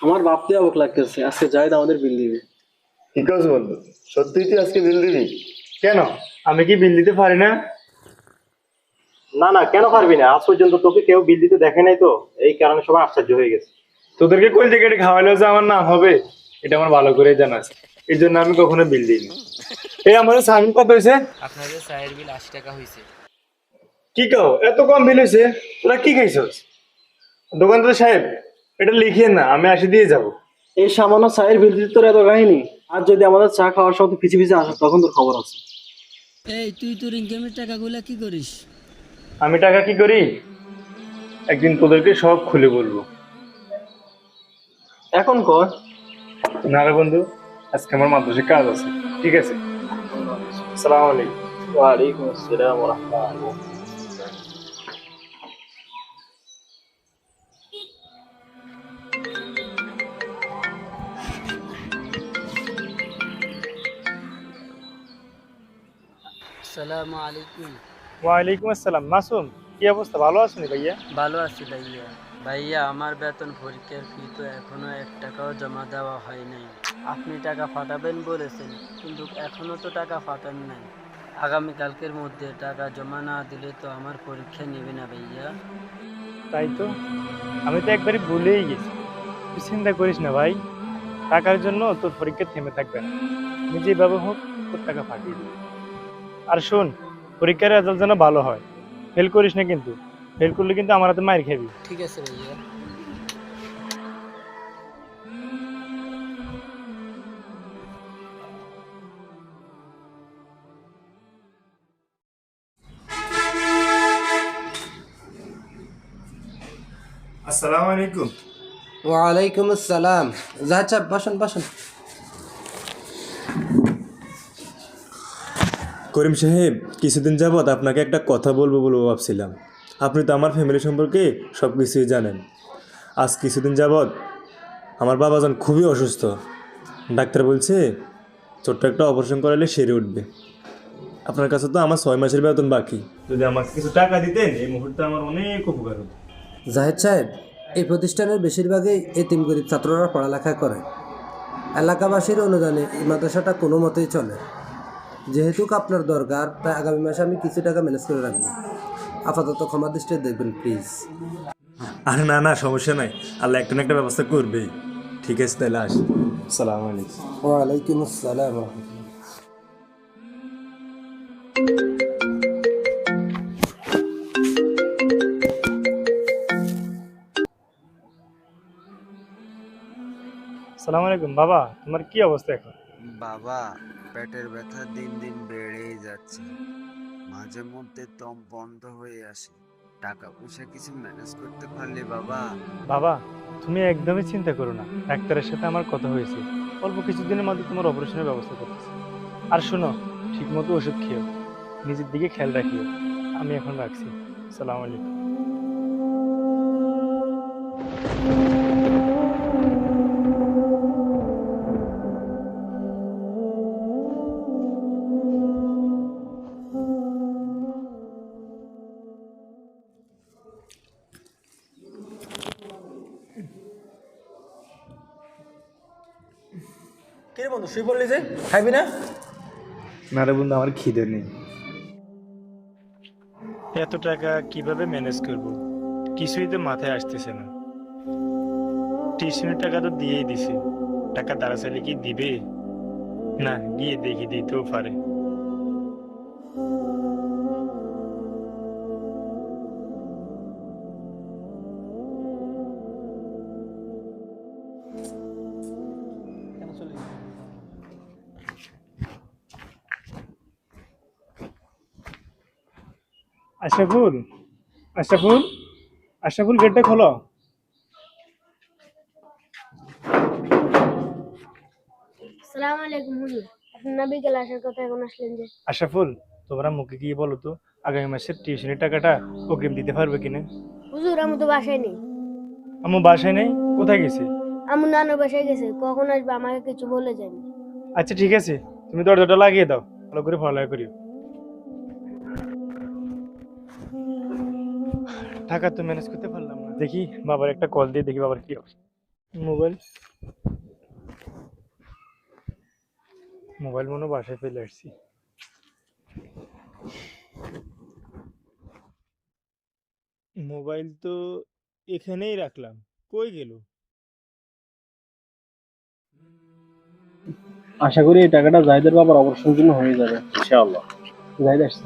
আমার ভাবতে অবাক লাগতেছে, আজকে জাহিদ আমাদের বিল দিবে। ঠিক আছে বন্ধু, সত্যিই তুই আজকে বিল দিবি? কেন? আমি কি বিল দিতে পারি না? না না, কেন পারবি না? আজ পর্যন্ত তোকে কেউ বিল দিতে দেখে নাই তো, এই কারণে সবাই আশ্চর্য হয়ে গেছে। তোদেরকে কোন জায়গায় খাওয়ালেও যে আমার নাম হবে এটা আমার ভালো করেই জানা আছে। এই জন্য আমি কখনো বিল দিই না। এই আমাদের সামিল কত হয়েছে? আপনাদের চায়ের বিল ৮০ টাকা হয়েছে। কি কাও এত কম বিল হয়েছে? তোরা কি খাইছস? দোকানদার সাহেব, এটা লিখিয়ে না, আমি আসি দিয়ে যাব। এই সামান্য চায়ের বিল দিতে তোর এত কাহিনী? আর যদি আমাদের চা খাওয়ার সময় পিছিয়ে পিছিয়ে আসে তখন তোর খবর আছে। এই তুই তোর ইনকামের টাকাগুলা কি করিস? আমি টাকা কি করি একদিন তোদেরকে সব খুলে বলবো। এখন কর। না রে বন্ধু, আজকে আমার মাদ্রাসায় কাজ আছে। ঠিক আছে, আসসালামু আলাইকুম। ওয়ালাইকুম আসসালাম ওয়া রাহমাতুল্লাহ। আসসালামু আলাইকুম। ওয়ালাইকুম আসসালাম। মাসুম, কি অবস্থা? ভালো আছেন ভাইয়া? ভালো আছি ভাইয়া। ভাইয়া, আমার বেতন পরীক্ষার ফি তো এখনো ১ টাকাও জমা দেওয়া হয় নাই। আপনি টাকা পাঠাবেন বলেছেন, কিন্তু এখনো তো টাকা পাঠান নাই। আগামীকালকের মধ্যে টাকা জমা না দিলে তো আমার পরীক্ষা নেবে না ভাইয়া। তাই তো, আমি তো একবারই ভুলেই গেছি। তুই চিন্তা করিস না ভাই, টাকার জন্য তোর পরীক্ষা থেমে থাকবে না। আমি যেভাবে হোক তোর টাকা পাঠিয়ে দিবি। আর শোন, পরীক্ষার রেজাল্ট যেন ভালো হয়, ফেল করিস না কিন্তু। ফেল করলে কিন্তু আমার হাতে মাইর খাবি। ঠিক আছে ভাইয়া। আসসালামু আলাইকুম। ওয়ালাইকুম আসসালাম। জাহিদ সাহেব, বসুন বসুন। করিম সাহেব, কিছুদিন যাবৎ আপনাকে একটা কথা বলবো বলবো ভাবছিলাম। আপনি তো আমার ফ্যামিলি সম্পর্কে সব কিছুই জানেন। আজ কিছুদিন যাবৎ আমার বাবাজান খুবই অসুস্থ। ডাক্তার বলছে ছোট্ট একটা অপারেশন করালে সেরে উঠবে। আপনার কাছে তো আমার 6 মাসের বেতন বাকি। যদি আমাকে কিছু টাকা দিতেন এই মুহূর্তে আমার অনেক উপকার হতো। জাহিদ সাহেব, এই প্রতিষ্ঠানের বেশিরভাগই এতিম গরিব ছাত্ররা পড়ালেখা করে। এলাকাবাসীর অনুদানে এই মাদ্রাসাটা কোনো মতেই চলে। যেহেতু আপনার দরকার, তাই আগামী মাসে আমি কিছু টাকা ম্যানেজ করে রাখবো। আপাতত ক্ষমা দৃষ্টিতে দেখবেন প্লিজ। আরে না না, সমস্যা নাই, আল্লাহ একটা না একটা ব্যবস্থা করবেই। ঠিক আছে, তাহলে আসি। আসসালামু আলাইকুম। ওয়ালাইকুম আসসালাম। আসসালামু আলাইকুম। বাবা, তোমার কি অবস্থা এখন? বাবা, পেটের ব্যথা দিন দিন বেড়েই যাচ্ছে। মাঝে মধ্যে দম বন্ধ হয়ে আসে। টাকা পয়সা কিছু ম্যানেজ করতে পারলে বাবা। বাবা, তুমি একদমই চিন্তা করো না, ডাক্তারের সাথে আমার কথা হয়েছে। অল্প কিছুদিনের মধ্যে তোমার অপারেশনের ব্যবস্থা করতেছে। আর শোনো, ঠিক মতো ওষুধ খেও, নিজের দিকে খেয়াল রাখিও। আমি এখন রাখছি। আসসালামু আলাইকুম। কে বন্ধু, শুই পড়লি যে? খাইবি না? না রে বন্ধু, আমার খিদে নেই। এত টাকা কিভাবে ম্যানেজ করব, কিছুই তো মাথায় আসতেছে না। টিউশনের টাকা তো দিয়েই দিছি, টাকা দ্বারা চাইলে কি দিবে? না, গিয়ে দেখি দিতেও পারে। আশরাফুল, আশরাফুল, আশরাফুল, গেটটা খোলো। আসসালামু আলাইকুম হুজুর। আপনার বিকেল আসার কথা, এখন আসলেন যে? আশরাফুল, তোমরা মুখে গিয়ে বলো তো আগামী মাসের টিউশনের টাকাটা অগ্রিম দিতে পারবে কিনা? হুজুর, আমি তো বাসায় নেই। আমার বাসায় নেই? কোথায় গেছে? আমার নানুর বাসায় গেছে, কখন আসবে আমাকে কিছু বলে যায়নি। আচ্ছা ঠিক আছে, তুমি দরজাটা লাগিয়ে দাও, ভালো করে পড়ালেখা করিও। টাকা তো ম্যানেজ করতে পারলাম না। দেখি বাবার একটা কল দিয়ে দেখি বাবার কি অবস্থা। মোবাইল মোবাইল মনে হয় বাসায় ফেলে আসছি। মোবাইল তো এখানেই রাখলাম, কই গেল? আশা করি এই টাকাটা জাহিদের বাবার অপারেশনের জন্য হয়ে যাবে। ইনশাআল্লাহ। জাহিদ আসছে।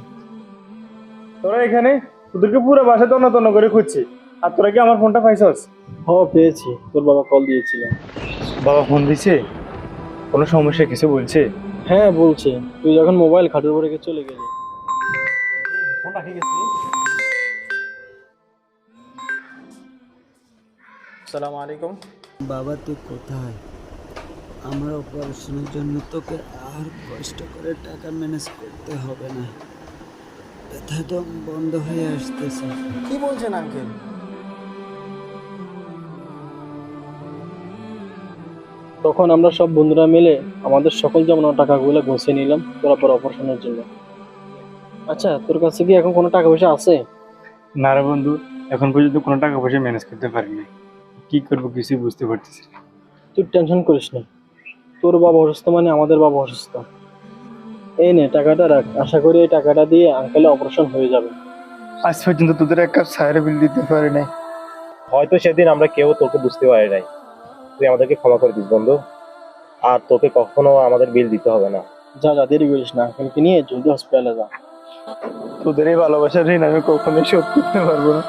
তোরা এখানে, তোদেরকে পুরো বাসা তন্ন তন্ন করে খুঁজছি, আর তোরা কি আমার ফোনটা পাইছস? পেয়েছি, তোর বাবা কল দিয়েছিল। বাবা ফোন দিছে? কোনো সমস্যা কিছু বলছে? হ্যাঁ বলছে, তুই যখন মোবাইল খাটের উপরে রেখে চলে গেলি। ফোন রাখি গেছি। আসসালামু আলাইকুম। বাবা তুই কোথায়? আমার অপারেশনের জন্য তোকে আর কষ্ট করে টাকা ম্যানেজ করতে হবে না, ব্যথা দম বন্ধ হয়ে আসতেছে। কি বলছেন আঙ্কেল? তখন আমরা সব বন্ধুরা মিলে আমাদের সকল জমানো টাকাগুলো গুছিয়ে নিলাম তোর পর অপারেশনের জন্য। আচ্ছা, তোর কাছে কি এখন কোনো টাকা পয়সা আছে? না রে বন্ধু, এখন পর্যন্ত কোনো টাকা পয়সা ম্যানেজ করতে পারিনি। কি করবো কিছুই বুঝতে পারতেছি না। তুই টেনশন করিস না, তোর বাবা অসুস্থ মানে আমাদের বাবা অসুস্থ। এই নে টাকাটা রাখ, আশা করি এই টাকাটা দিয়ে আঙ্কেলের অপারেশন হয়ে যাবে। আজ পর্যন্ত তোদের এক কাপ ছায়ের বিল দিতে পারি নাই। হয়তো সেদিন আমরা কেউ তোকে বুঝতে পারি নাই। তুই আমাদেরকে ক্ষমা করে দিস বন্ধু, আর তোকে কখনো আমাদের বিল দিতে হবে না। যা যা, দেরি করিস না, আঙ্কেলকে নিয়ে জলদি হসপিটালে যা। তোদের এই ভালোবাসার ঋণ আমি কখনোই শোধ করতে পারবো না।